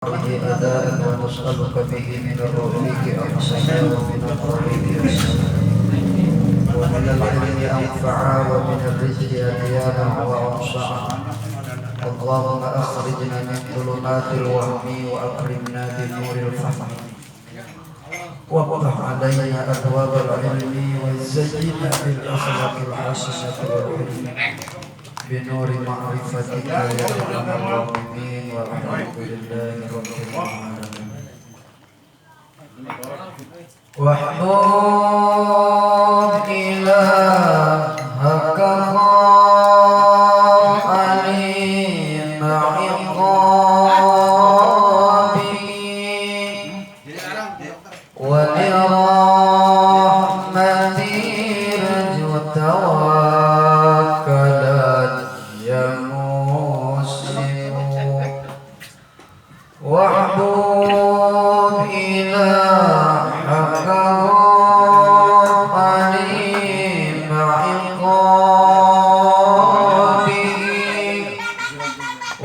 به أداء ونسألك به من الرفيق أحسن ومن الطريق أحسن ومن العلم أنفعا ومن الرزق أديانا وأوسعا. اللهم أخرجنا من ظلمات الوهم وأكرمنا بنور الفهم وافتح علينا أبواب العلم وزينا بالأخلاق الحسنة والعلم بنور معرفتك يا أرحم الراحمين والحمد لله رب العالمين. واحمد إلهك عليم عقابه ولرحمته ارجو توكلا يا مسلم. واعبد إلهك عليم عقابه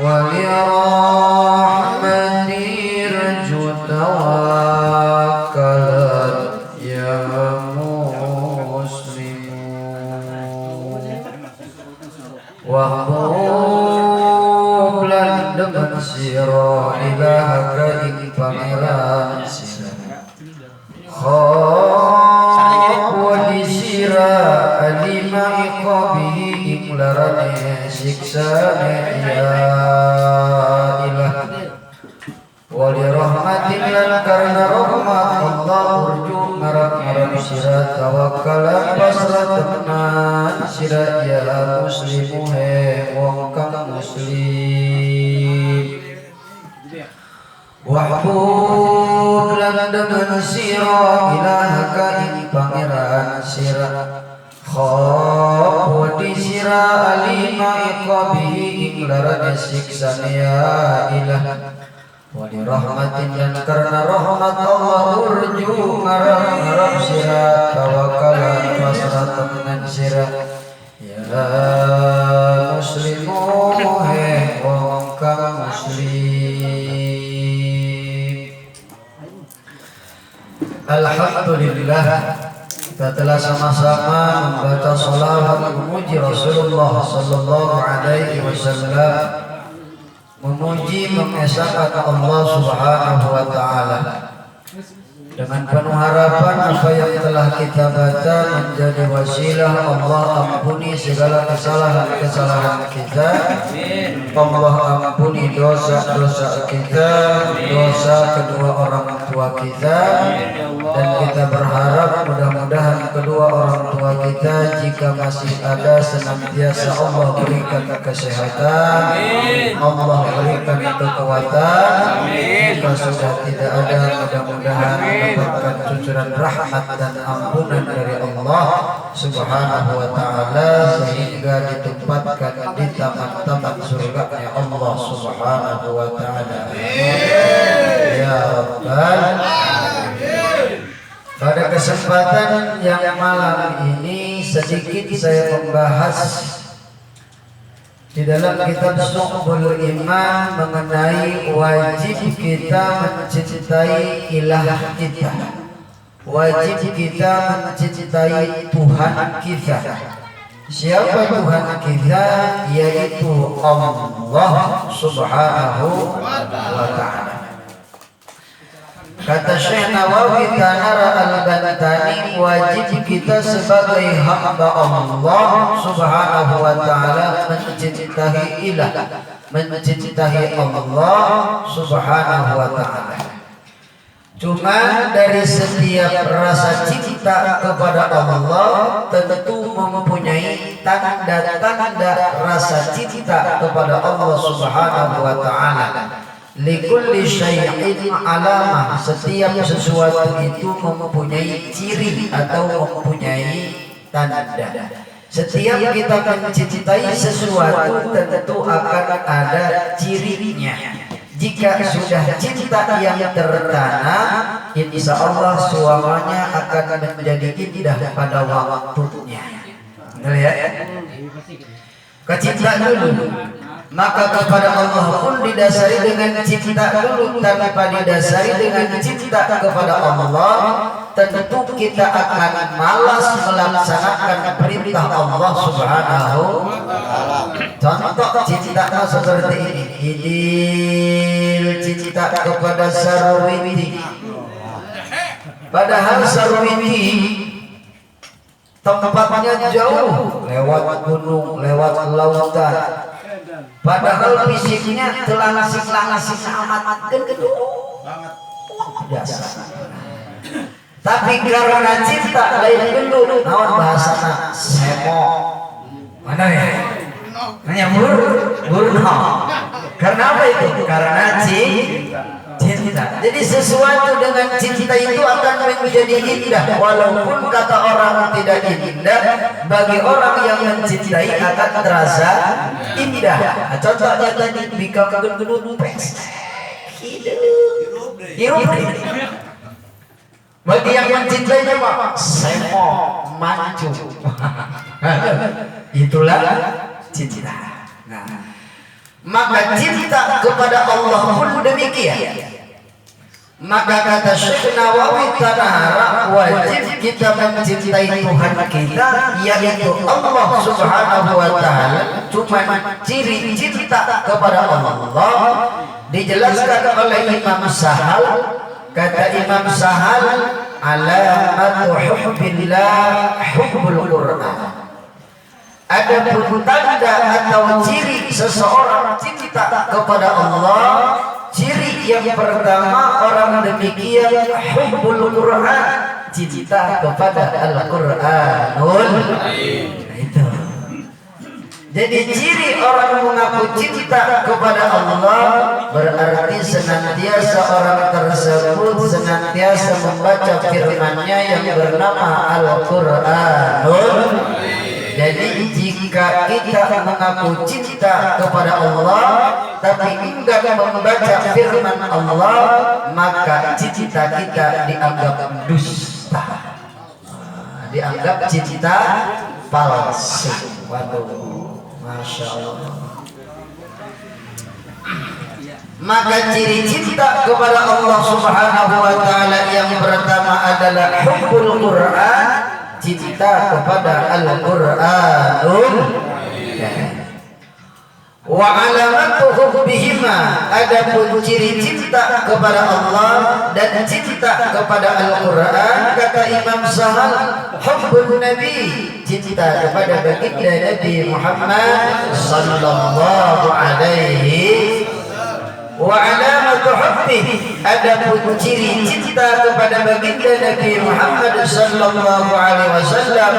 ولرحمته ارجو توكلا يا مسلم. واحبب لندم سيرا إلهك إن pangeran khawf wadisira alima iqabihi iklarane siksane ya ilah wali rahmatin lan karena rahmat Allah urju ngarap-ngarap sira tawakkalan pasrah sira ya muslimu he wong kang muslim. Wahbub lan demen sira ilahaka ing pangeran sira khawf di sira alima iqabihi ing larane siksane ya ilah wali rahmatin dan karena rahmat Allah urju ngarap-ngarap sira tawakkalan pasrah temenan sira ya muslimu he wong kang muslim. Alhamdulillah, kita telah sama-sama membaca salawat memuji Rasulullah sallallahu alaihi wasallam, memuji mengesahkan Allah Subhanahu wa taala. Dengan penuh harapan apa yang telah kita baca menjadi wasilah Allah ampuni segala kesalahan-kesalahan kita. Allah ampuni dosa-dosa kita, dosa kedua orang tua kita, dan kita berharap mudah-mudahan kedua orang tua kita jika masih ada senantiasa Allah berikan kesehatan, Allah berikan kekuatan. Jika sudah tidak ada mudah-mudahan mendapatkan cucuran rahmat dan ampunan dari Allah Subhanahu wa taala sehingga ditempatkan di taman-taman surga-Nya Allah Subhanahu wa taala. Ya Rabbal alamin. Pada kesempatan yang malam ini sedikit saya membahas di dalam kitab Su'bul Iman mengenai wajib kita mencintai ilah kita, wajib kita mencintai Tuhan kita. Siapa Tuhan kita? Yaitu Allah Subhanahu wa ta'ala. Kata Syekh Nawawi Tanara Al-Bantani, wajib kita sebagai hamba Allah Subhanahu wa ta'ala mencintai ilah, mencintai Allah Subhanahu wa ta'ala. Cuma dari setiap rasa cinta kepada Allah tentu mempunyai tanda-tanda rasa cinta kepada Allah Subhanahu wa ta'ala. Likulli syai'in alamah, setiap sesuatu itu mempunyai ciri atau mempunyai tanda. Setiap kita mencintai sesuatu tentu akan ada cirinya. Jika sudah cinta yang tertanam, insya Allah semuanya akan menjadi indah pada waktunya. Betul ya? Kecintaan dulu. maka kepada Allah pun didasari dengan cinta dulu. Tanpa didasari dengan cinta kepada Allah, tentu kita akan malas melaksanakan perintah Allah Subhanahu wa Ta'ala. Contoh cinta seperti ini, idil cinta kepada Sarwiti, padahal Sarwiti tempatnya jauh, lewat gunung, lewat lautan. Padahal fisiknya telangasik-langasik amat gendut biasa. Tapi karena cinta lain gendut, nawan bahasana semo. Mana ya? Hanya buru no. Karena apa itu? Karena cinta. Jadi sesuatu dengan cinta itu akan menjadi indah, walaupun kata orang tidak indah, bagi orang yang mencintai akan terasa indah. Contohnya tadi bika gendut pes, hirup. Bagi yang mencintainya mah semo mancu. Itulah cinta. Nah, maka cinta kepada Allah pun demikian. Maka kata Syekh Nawawi Tanahara, wajib kita mencintai Tuhan kita, yaitu Allah Subhanahu wa Ta'ala. Cuma ciri cinta kepada Allah dijelaskan oleh Imam Sahal. Kata Imam Sahal, alamatu hubbillah hubbul Qur'an. Ada pun tanda atau ciri seseorang cinta kepada Allah. Ciri yang pertama orang demikian hubbul Qur'an, cinta kepada Al-Qur'anul. Itu. Jadi ciri orang mengaku cinta kepada Allah berarti senantiasa orang tersebut senantiasa membaca firman-Nya yang bernama Al-Qur'anul. Jadi jika kita mengaku cinta kepada Allah tapi enggak membaca firman Allah, maka cinta kita dianggap dusta, dianggap cinta palsu. Waduh, masya Allah. Maka ciri cinta kepada Allah Subhanahu wa Ta'ala yang pertama adalah hubbul Qur'an, cinta kepada Al-Qur'anul. Wa alamatu hubbihima, adapun ciri cinta kepada Allah dan cinta kepada Al-Qur'an, kata Imam Sahal, hubbun Nabi, cinta kepada baginda Nabi Muhammad sallallahu alaihi. Wa alamatu hubbi, adapun ciri cinta kepada baginda Nabi Muhammad sallallahu alaihi wasallam,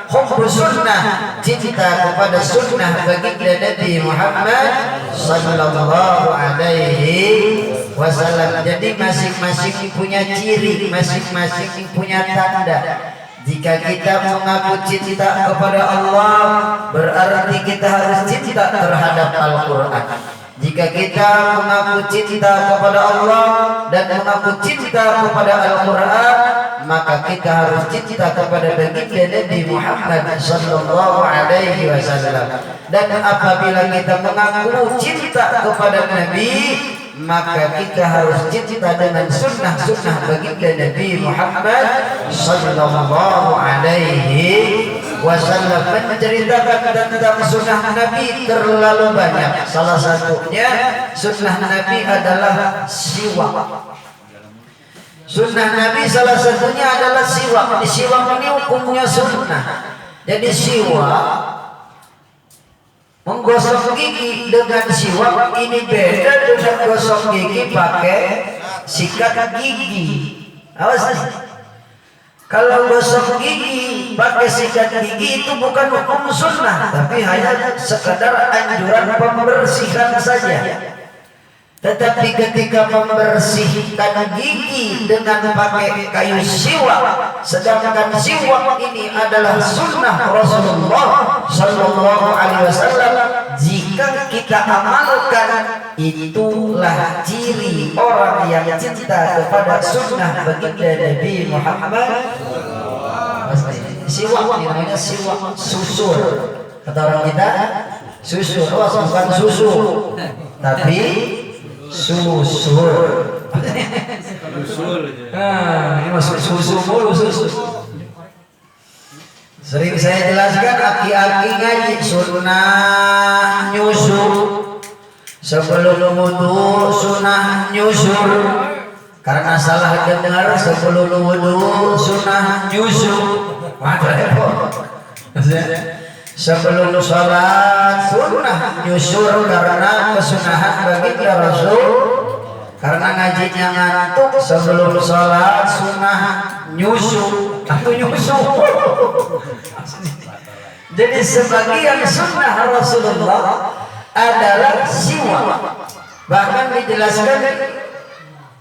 hubbu sunnah, cinta kepada sunnah baginda Nabi Muhammad sallallahu alaihi wasallam. Jadi masing-masing punya ciri, masing-masing punya tanda. Jika kita mengaku cinta kepada Allah, berarti kita harus cinta terhadap Al-Qur'an. Jika kita mengaku cinta kepada Allah dan mengaku cinta kepada Al-Qur'an, maka kita harus cinta kepada baginda Nabi Muhammad sallallahu alaihi wasallam. Dan apabila kita mengaku cinta kepada Nabi, maka kita harus cinta dengan sunnah-sunnah baginda Nabi Muhammad sallallahu alaihi wasallam. Menceritakan tentang sunnah Nabi terlalu banyak. Salah satunya sunnah Nabi adalah siwak. Sunnah Nabi salah satunya adalah siwak. Di siwak ini hukumnya sunnah. Jadi siwak, menggosok gigi dengan siwak ini beda dengan gosok gigi pakai sikat gigi. Awas. Kalau gosok gigi pakai sikat gigi itu bukan hukum sunnah, tapi hanya sekadar anjuran pembersihan saja. Tetapi ketika membersihkan gigi dengan pakai kayu siwak, sedangkan siwak ini adalah sunnah Rasulullah sallallahu alaihi wasallam, jika kita amalkan, itulah ciri orang yang cinta kepada sunnah baginda Nabi Muhammad. Siwak ini namanya siwak susur, kata orang kita Susur, bukan susu, tapi susur. Nah, ini masuk susu mulu susu. Sering saya jelaskan aki-aki ngaji sunnah nyusu sebelum wudu, sunnah nyusur. Karena salah dengar sebelum wudu sunnah nyusu. Sebelum sholat sunnah nyusur karena kesunahan baginda Rasul. Karena ngajinya ngantuk sebelum sholat sunnah nyusu atau nyusu. Jadi sebagian sunnah Rasulullah adalah siwak. Bahkan dijelaskan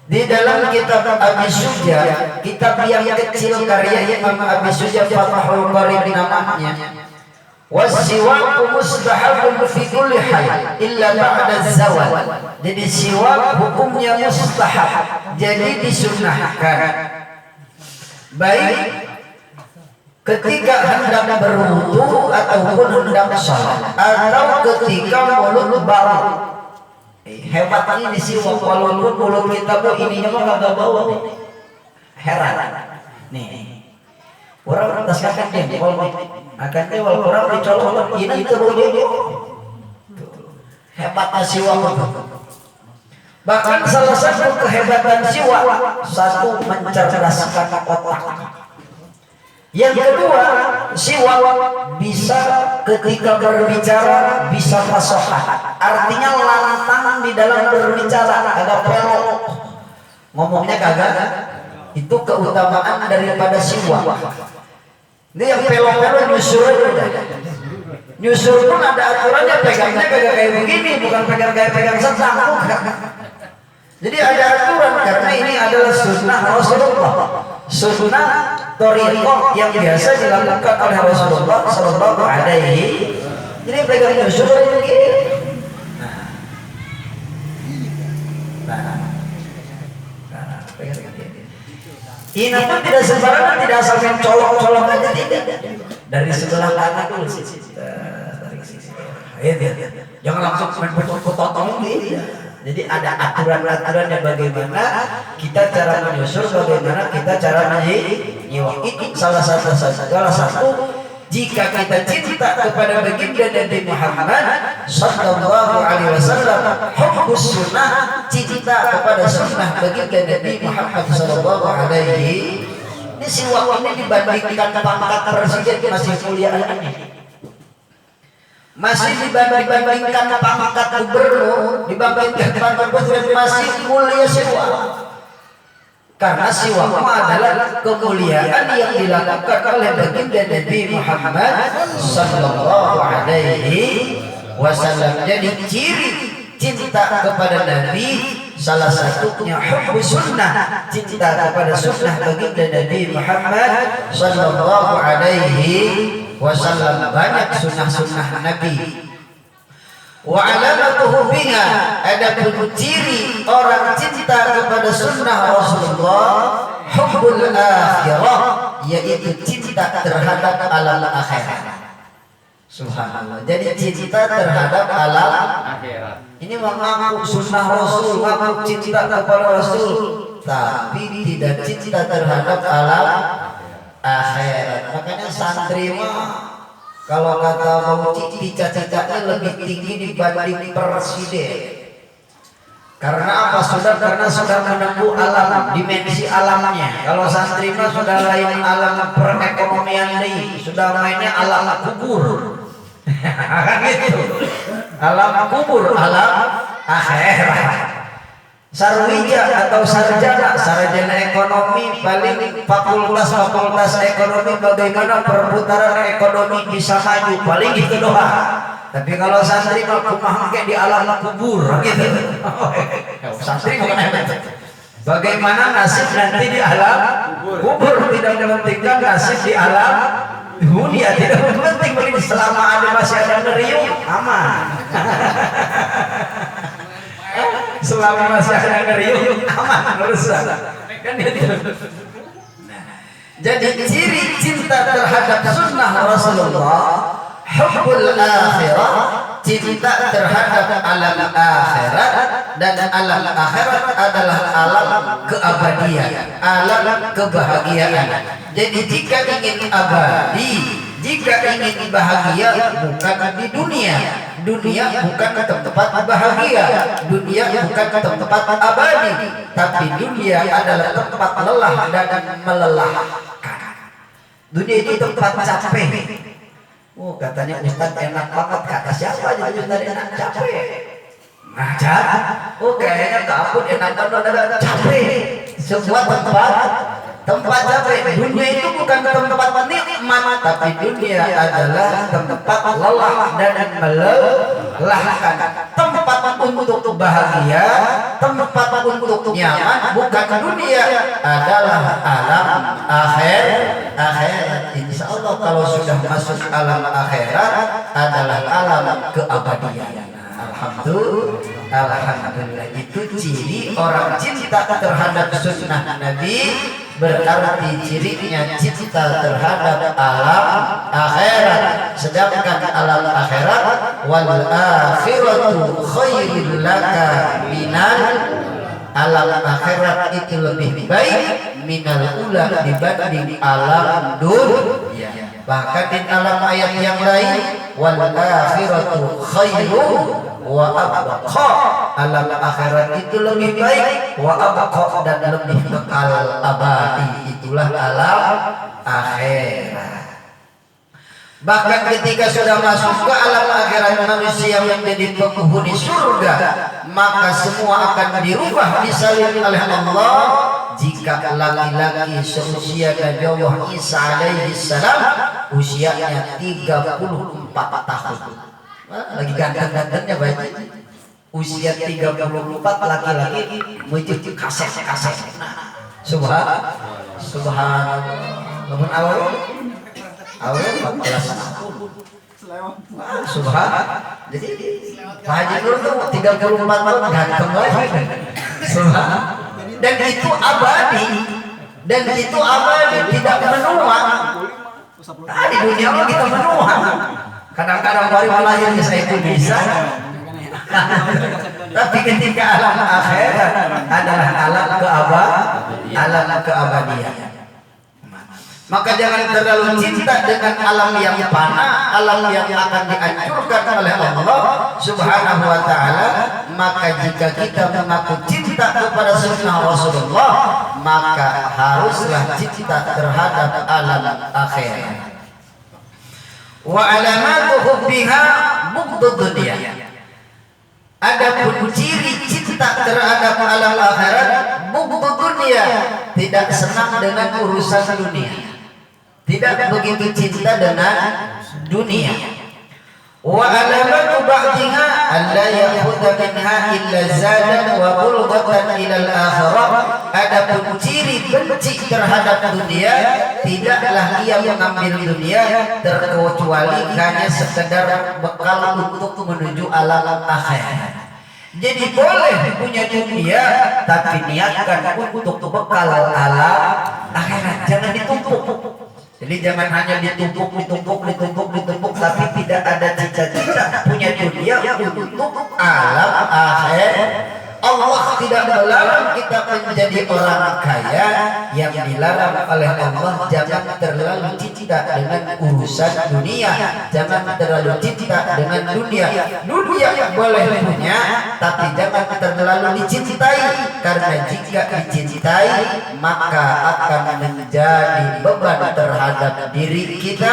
di dalam kitab Abi Suja, kitab yang kecil karya Imam Abi Suja Fathul Qarib namanya. Wasiwak mustahabun fi kulli hal illa ba'da zawal. Jadi siwak hukumnya mustahab, jadi disunnahkan. Baik ketika hendak berwudu ataupun hendak salat atau ketika mulut bau. Hebat ini siwak walaupun mulut kita tuh ininya mah kagak bau nih. Heran. Nih. Orang atas kakak jempol akan tewal orang dicolok ini terus hebatnya siwak. Bahkan salah satu kehebatan siwak, satu mencerdaskan otak. Yang kedua, siwak bisa ketika berbicara bisa fasohah. Artinya lantang di dalam berbicara, agak pelok. Ngomongnya kagak. Itu keutamaan daripada siwak. Ini yang pelok-pelok nyusur aja. Nyusur pun ada aturannya, pegangnya kagak kayak begini, bukan pegang sedang. Jadi ada aturan karena ini adalah sunnah Rasulullah. Sunnah thariqah yang biasa dilakukan oleh Rasulullah sallallahu alaihi. Jadi pegang nyusur aja begini. Ini pun tidak sembarangan, tidak asal main colok-colok aja, tidak. Dari sebelah kanan dulu sih. Tarik sisi. Jangan langsung main potong-potong gitu. Jadi ada aturan-aturannya bagaimana kita cara menyusur, bagaimana kita cara menyiwak. Itu salah satu jika kita cinta kepada baginda Nabi Muhammad sallallahu alaihi wasallam, hubbus sunnah, cinta kepada sunnah baginda Nabi Muhammad sallallahu alaihi. Ini siwak ini dibandingkan pangkat presiden masih mulia ini. Masih dibandingkan pangkat gubernur, dibandingkan pangkat presiden masih mulia siwak. Karena siwak adalah kemuliaan yang dilakukan oleh baginda Nabi Muhammad sallallahu alaihi wasallam. Jadi ciri cinta kepada Nabi salah satunya hubbus sunnah, cinta kepada sunnah baginda Nabi Muhammad sallallahu alaihi wasallam. Banyak sunnah-sunnah Nabi. Wa alamatuhu biha, ada ciri orang cinta kepada sunnah Rasulullah, hubbul akhirah, yaitu cinta terhadap alam akhirat. Subhanallah. Jadi cinta terhadap alam akhirat. Ini mengaku sunnah Rasul, mengaku cinta kepada Rasul, tapi tidak cinta terhadap alam akhirat. Makanya santri mah kalau kata mau cita-citanya lebih tinggi dibanding presiden. Karena apa? Karena sudah menempuh alam, dimensi alamnya. Kalau santri mah sudah lain alam perekonomian nih, sudah mainnya alam kubur. Gitu. Alam kubur, alam akhirat. Sarwija atau sarjana ekonomi, paling fakultas ekonomi bagaimana perputaran ekonomi bisa maju, paling gitu doang. Tapi kalau santri mah kumaha di alam kubur gitu. Santri bukan bagaimana nasib nanti di alam kubur, tidak mementingkan nasib di alam dunia, tidak penting, bagi selama masih ada nerium aman. Selama masih ada ngeriung aman urusan kan itu. Jadi ciri cinta terhadap sunnah Rasulullah, hubbul akhirah, cinta terhadap alam akhirat, dan alam akhirat adalah alam keabadian, alam kebahagiaan. Jadi jika ingin abadi, jika ingin bahagia, bukan di dunia. Dunia bukan tempat bahagia, dunia bukan tempat abadi, tapi dunia adalah tempat lelah dan melelahkan. Dunia itu tempat capek. Oh, katanya Ustaz enak banget. Kata siapa aja Ustaz enak? Capek. Ngajar. Oh, kayaknya kampus enak banget, capek. Semua tempat capek. Dunia itu bukan tempat nikmat, tapi dunia adalah tempat lelah dan melelahkan. Tempat untuk bahagia, tempat untuk nyaman, bukan dunia, adalah alam akhirat. Insya Allah kalau sudah masuk alam akhirat adalah alam keabadian. Alhamdulillah, itu ciri orang cinta terhadap sunnah Nabi, berarti cirinya cinta terhadap alam akhirat. Sedangkan alam akhirat, wal akhiratu khairul laka minal, alam akhirat itu lebih baik minal ula dibanding alam dunia. Bahkan di alam ayat yang lain, wal akhiratu khairun wa abqa, alam akhirat itu lebih baik, wa abqa, dan lebih kekal abadi. Itulah alam akhirat. Bahkan ketika sudah masuk ke alam akhirat, manusia yang menjadi penghuni surga, maka semua akan dirubah, disalib oleh Allah. Jika laki-laki seusia Nabi Allah Isa alaihi salam, usianya 34 tahun. Lagi ganteng-gantengnya baik. Usia 34 laki-laki menuju kaset. Subhanallah. Namun awal 14 tahun. Subhanallah. Jadi Pak Haji Nur tuh 34 tahun ganteng lagi. Subhanallah. Dan itu abadi, tidak menua. Di dunia kita menua. Kadang-kadang baru lahir saya itu bisa. Tapi ketika alam akhirat adalah alam keabadian. Maka jangan terlalu cinta dengan alam yang fana, alam yang akan dihancurkan oleh Allah Subhanahu wa taala. Maka jika kita mengaku cinta kepada sunnah Rasulullah, maka haruslah cinta terhadap alam akhirat. Wa alamatu hubbiha bughdud dunya. Adapun ciri cinta terhadap alam akhirat, bughdud dunya, tidak senang dengan urusan dunia, tidak begitu cinta dengan dunia. Wa alamatu ba'diha alla ya'khudha minha illa zadan wa bulghatan ila al-akhirah. Adapun ciri benci terhadap dunia, tidaklah ia mengambil dunia terkecuali hanya sekedar bekal untuk menuju alam akhirat. Jadi boleh punya dunia, tapi niatkan untuk bekal alam akhirat, jangan ditumpuk. Jadi jangan hanya ditumpuk, tapi tidak ada cita-cita punya dunia untuk alam akhirat. Allah tidak melarang kita menjadi orang kaya, yang dilarang oleh Allah jangan terlalu cinta dengan urusan dunia, jangan terlalu cinta dengan dunia. Dunia boleh punya, tapi jangan terlalu dicintai, karena jika dicintai maka akan menjadi beban terhadap diri kita,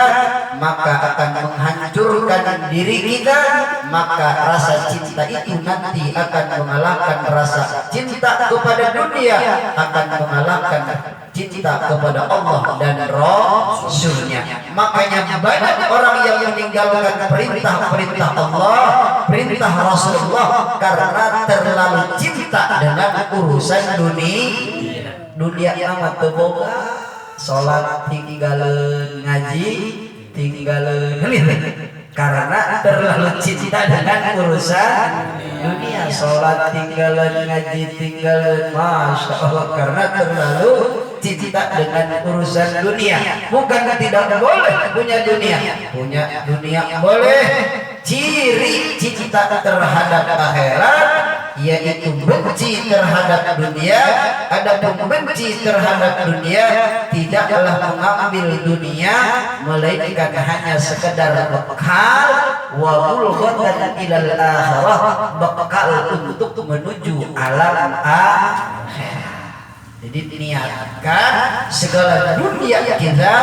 maka akan menghancurkan diri kita. Maka rasa cinta itu nanti akan mengalahkan rasa cinta kepada dunia, akan mengalahkan cinta kepada Allah dan Rasulnya. Makanya banyak orang yang meninggalkan perintah-perintah Allah, perintah Rasulullah, karena terlalu cinta dengan urusan dunia. Dunia amat teboga, sholat tinggalin, ngaji tinggalin, karena terlalu cinta dengan urusan dunia. Sholat tinggalan, ngaji tinggalan, masya Allah, karena terlalu cinta dengan urusan dunia. Bukan tidak boleh punya dunia boleh. Ciri cinta terhadap akhirat yaitu benci terhadap dunia. Adapun benci terhadap dunia tidaklah mengambil dunia melainkan hanya sekedar bekal wa bulghatan ilal akhirah, bekal untuk menuju alam akhirat. Jadi niatkan segala dunia kita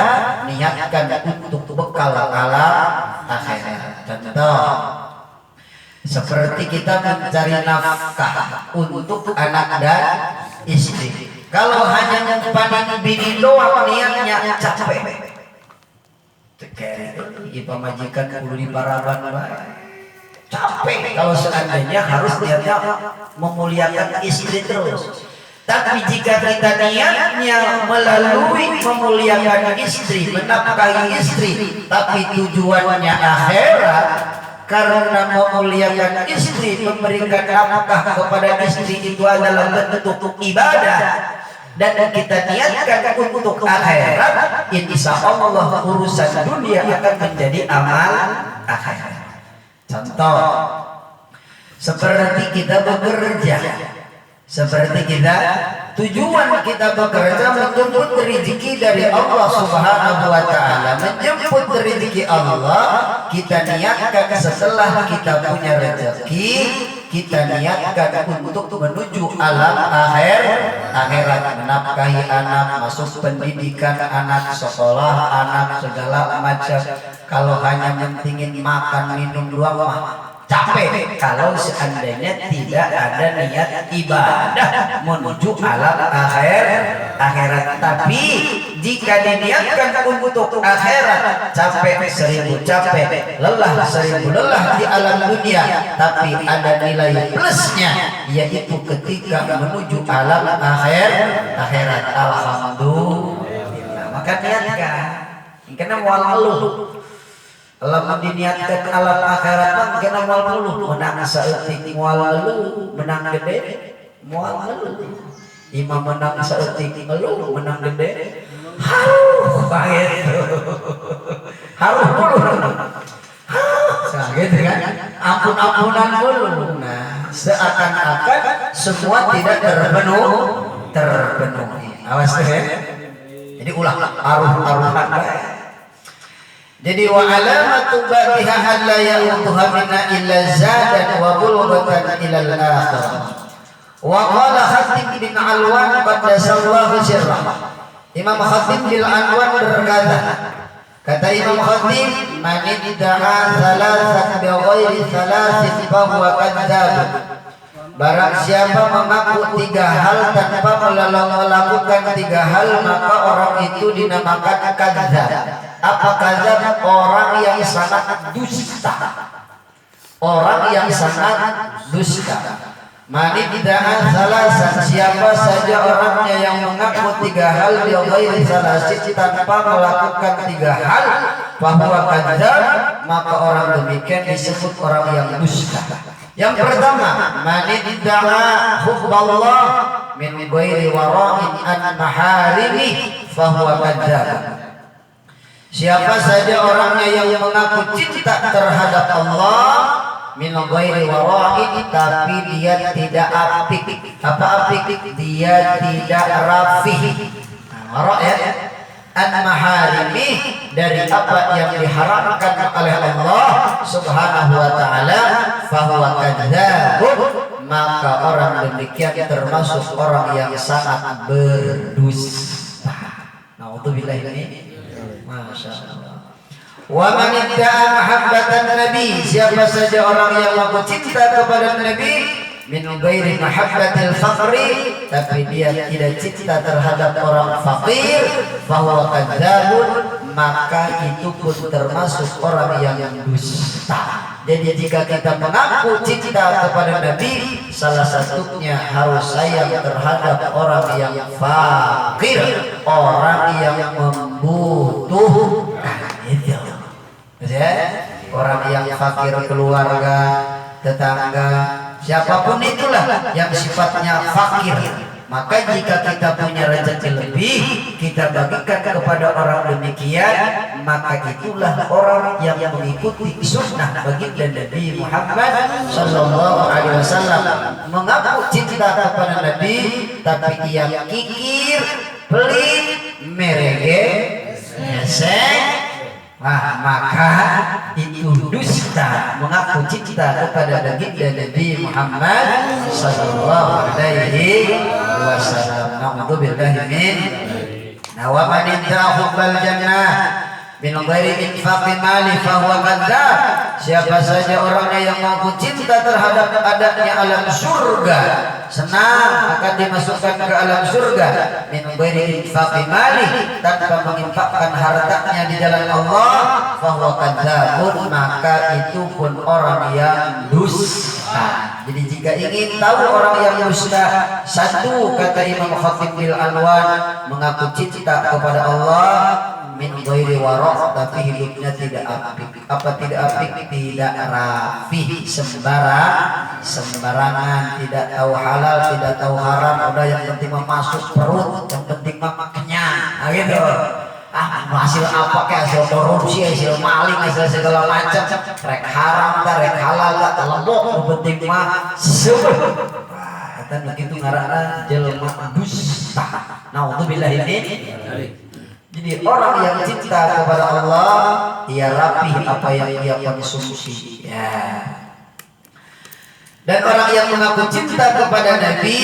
niatkan untuk bekal alam akhirat. Contoh seperti kita mencari nafkah untuk anak dan istri. Kalau hanya nyumpanin bini doang niatnya capek. Ipa majikan kudu diparaban capek. Kalau seandainya harus niatnya memuliakan istri terus. Tapi jika kita niatnya melalui memuliakan istri, menafkahi istri, tapi tujuannya akhirat, karena memuliakan istri, memberikan nafkah kepada istri itu adalah bentuk ibadah, dan kita niatkan untuk akhirat, insya Allah urusan dunia akan menjadi amal akhirat. Contoh seperti kita bekerja, tujuan kita bekerja menjemput rezeki dari Allah Subhanahu wa Ta'ala. Menjemput rezeki Allah, kita niatkan setelah kita punya rezeki, kita niatkan untuk menuju alam akhirat, menafkahi anak, masuk pendidikan anak, sekolah anak, segala macam. Kalau hanya mentingin makan minum doang capek. Kalau seandainya tidak ada niat ibadah menuju alam akhirat. Tapi jika diniatkan untuk akhirat, capek 1000 capek, lelah 1000 lelah di alam dunia, tapi ada nilai plusnya, yaitu ketika menuju alam akhirat. Alhamdulillah. Maka niatkan, karena walau kalau diniatkan alam akhirat mah kena moal puluh, menang saeutik moal elu, menang gede moal elu. Imam menang saeutik elu, menang gede haruh banget. Haruh puluh. Gitu kan? Ampun-ampunan dulu. Nah, seakan-akan semua tidak terpenuhi. Awas ya. Jadi ulah aruh-aruhan bae. Jadi wa alamatu baqiha alla ya'uduha minna illa zadan wa bulghatan ila al-akhirah. Wa qala Khatib bin Alwan qaddasallahu sirrah. Imam Khatib bin Alwan berkata, kata Imam Khatib, man idda'a thalathan bi ghairi thalathin fa huwa kadzdzab. Barang siapa mengaku 3 hal tanpa melakukan 3 hal, maka orang itu dinamakan kadzdzab. Apa kadzdzab? Orang yang sangat dusta. Orang yang sangat dusta. Man idda'a thalathan, siapa saja orangnya yang mengaku 3 hal bi ghairi thalathin tanpa melakukan 3 hal, fa huwa kadzdzab, maka orang demikian disebut orang yang dusta. Yang pertama, man idda'a hubballah min ghairi wara'in an maharimi fa huwa kadzdzab. Siapa saja orangnya yang mengaku cinta terhadap Allah min ghairi wara'in, tapi dia tidak apik. Apa apik? Dia tidak rafih. Wara' ya. An maharimi, dari apa yang diharamkan oleh Allah Subhanahu wa Ta'ala, fahuwa kadzdzabun, maka orang demikian termasuk orang yang sangat berdusta. Naudzubillah ini. Masya Allah. Wa man idda'a mahabbatan nabi, siapa saja orang yang mengaku cinta kepada Nabi min ghairi mahabbatil faqri, tapi dia tidak cinta terhadap orang fakir, fahuwa kadzdzabun, maka itu pun termasuk orang yang dusta. Jadi jika kita mengaku cinta kepada Nabi, salah satunya harus sayang terhadap orang yang fakir, orang yang membutuhkan. Itu ya, orang yang fakir, keluarga, tetangga, siapapun itulah yang sifatnya fakir, Maka jika kita punya rezeki lebih, kita bagikan kepada orang demikian, maka itulah orang yang mengikuti sunnah baginda Nabi Muhammad sallallahu alaihi wasallam. Mengaku cinta kepada Nabi, tapi ia kikir, pelit, merege, gesek, maka itu dusta. Mengaku cinta kepada baginda Nabi Muhammad sallallahu alaihi wasallam. Na'udzubillahi min wa man hubbal jannah min ghairi infaqi mali fa huwa kadzdzab. Siapa saja orangnya yang mengaku cinta terhadap adanya alam surga, senang akan dimasukkan ke alam surga, min ghairi infaqi mali, tanpa menginfakkan hartanya di jalan Allah, fa huwa kadzdzabun, maka itu pun orang yang dusta. Jadi jika ingin tahu orang yang dusta, satu, kata Imam Khatib bil Anwar, mengaku cinta kepada Allah min ghairi wara', tapi hidupnya tidak apik. Apa tidak apik? Tidak rafi, sembarangan, tidak tahu halal, tidak tahu haram, udah yang penting masuk perut, yang penting kenyang. Nah, gitu. Hasil apa kayak hasil korupsi, hasil maling, hasil segala macam, rek haram, rek halal, lembok, yang penting mah sebut. Kata begitu ngaranna jelema dusta. Naudzubillahi min. Jadi orang yang cinta kepada Allah, ia rapih apa yang ia konsumsi. Ya. Dan orang yang mengaku cinta kepada Nabi,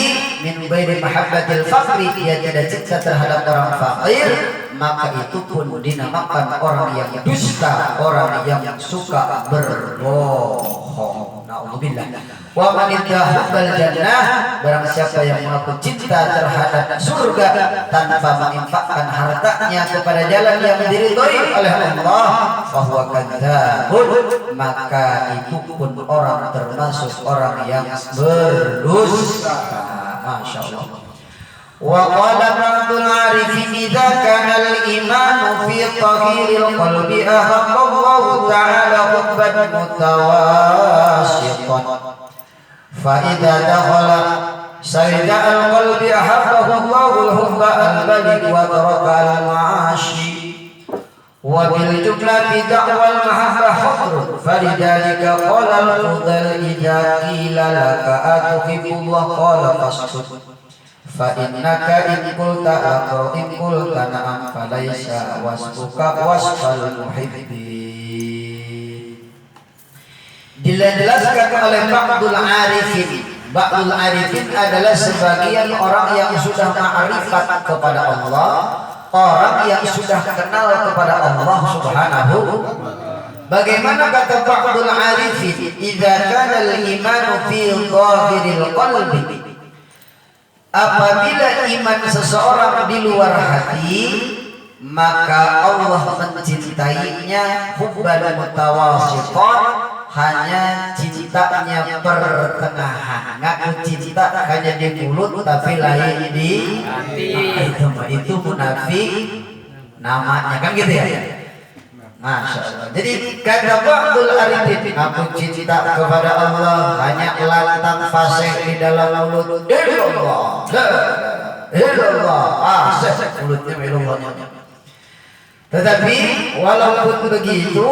min ghairi mahabbatil faqri, ia tidak cinta terhadap orang fakir, maka itu pun dinamakan orang yang dusta, orang yang suka berbohong. Na'udzubillah. Wa man hubbal jannah, barang siapa yang mengaku cinta terhadap surga tanpa menginfakkan hartanya kepada jalan yang diridhoi oleh Allah, fa huwa kadzdzabun, maka itu pun orang termasuk orang yang berdusta. Masyaallah. Wa qala ba'dul arifin idza kana al-iman fi tahiril qalbi ahabba Allah ta'ala hubban mutawasitan, fa idza dakhala sayda al-qalbi ahabbahu Allah al-hubba al-baligh wa taraka al-ma'ashi wa bil jumlati da'wal mahabbah hudr, falidhalika qala al-fudhal idza qila laka atuhibbullah qala fasbut fa innaka in qulta aqra in qulta na'am falaysa wasbuka wasfal muhibbin. Dijelaskan oleh Ba'dul Arifin. Ba'dul Arifin adalah sebagian orang yang sudah ma'rifat kepada Allah, orang yang sudah kenal kepada Allah Subhanahu. Bagaimana kata Ba'dul Arifin, idza kana al-imanu fi dhahiril qalbi, apabila iman seseorang di luar hati, maka Allah mencintainya hubban mutawasitan, hanya cintanya pertengahan. Ngaku cinta hanya di mulut tapi lain di hati. Itu munafik namanya, kan gitu ya. Masya Allah. Jadi kata Ba'dul Arifin, aku cinta kepada Allah hanya lantang fasih di dalam mulut, illallah, illallah, mulutnya illallah. Tetapi walaupun begitu,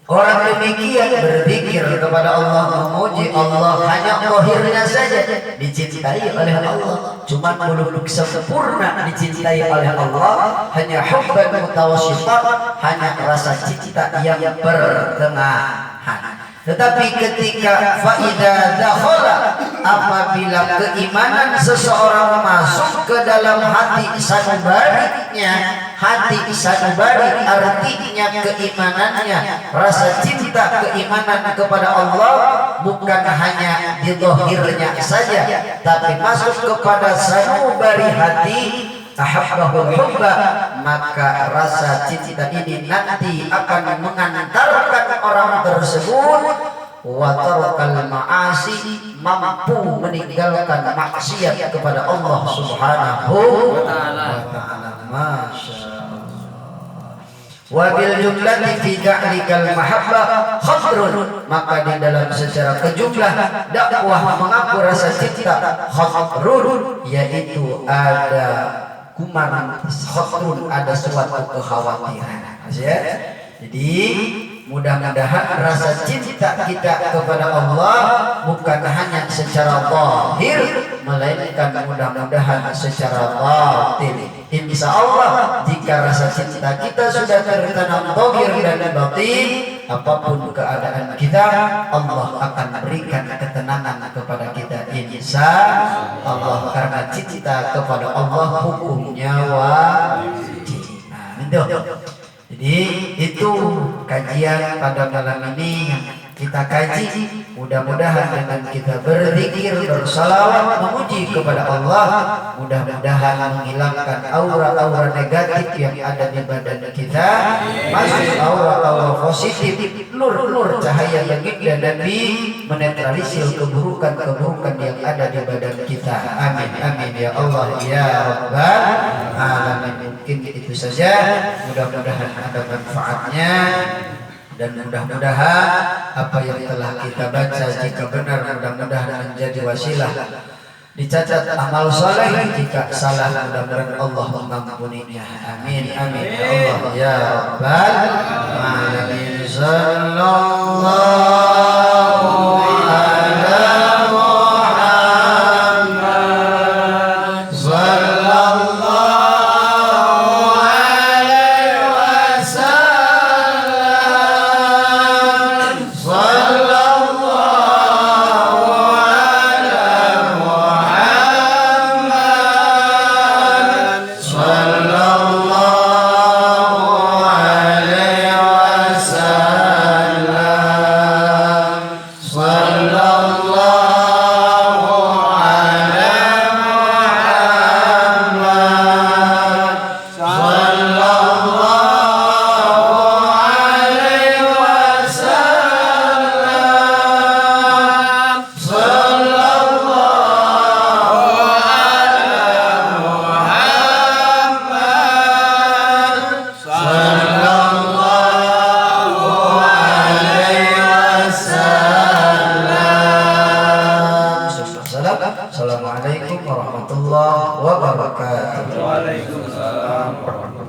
orang demikian berzikir kepada Allah, memuji Allah, hanya zahirnya saja dicintai oleh Allah, cuma belum sempurna dicintai oleh Allah, hanya hubban mutawassitan, hanya rasa cinta yang pertengahan. Tetapi ketika faida dakhala, apabila keimanan seseorang masuk ke dalam hati sanubariknya, hati sanubari artinya keimanannya, rasa cinta keimanan kepada Allah bukan hanya di zahirnya saja, tapi masuk kepada sanubari hati, ahabbahul hubba, maka rasa cinta ini nanti akan mengantarkan orang tersebut wa tarakal ma'asi, mampu meninggalkan maksiat kepada Allah Subhanahu wa ta'ala. Masya Allah. Wabil jumlati fi ja'likal mahabbah khadrun, maka di dalam secara kejumlah dakwah mengaku rasa cinta khadrun, yaitu ada kuman khadrun, ada suatu kekhawatiran. Ya. Jadi mudah-mudahan rasa cinta kita kepada Allah bukan hanya secara zahir, melainkan mudah-mudahan secara batin. Insya Allah jika rasa cinta kita sudah tertanam zahir dan batin, apapun keadaan kita, Allah akan berikan ketenangan kepada kita insya Allah, karena cinta kepada Allah hukumnya wajib. Nah, itu. Jadi itu kajian pada malam ini yang kita kaji. Mudah-mudahan dengan kita berzikir, bersalawat, memuji kepada Allah, mudah-mudahan menghilangkan aura-aura negatif yang ada di badan kita, masuk aura-aura positif, nur-nur cahaya yang indah dan menetralisir keburukan-keburukan yang ada di badan kita. Amin, amin ya Allah ya Rabbal alamin. Mungkin itu saja, mudah-mudahan ada manfaatnya, dan mudah-mudahan apa yang telah kita baca jika benar mudah-mudahan menjadi wasilah dicatat amal soleh, jika salah mudah-mudahan Allah mengampuninya. Amin, amin ya Allah ya Rabbal alamin. Sallallahu ala Muhammad sallallahu Assalamualaikum warahmatullahi wabarakatuh. Waalaikumsalam warahmatullahi wabarakatuh.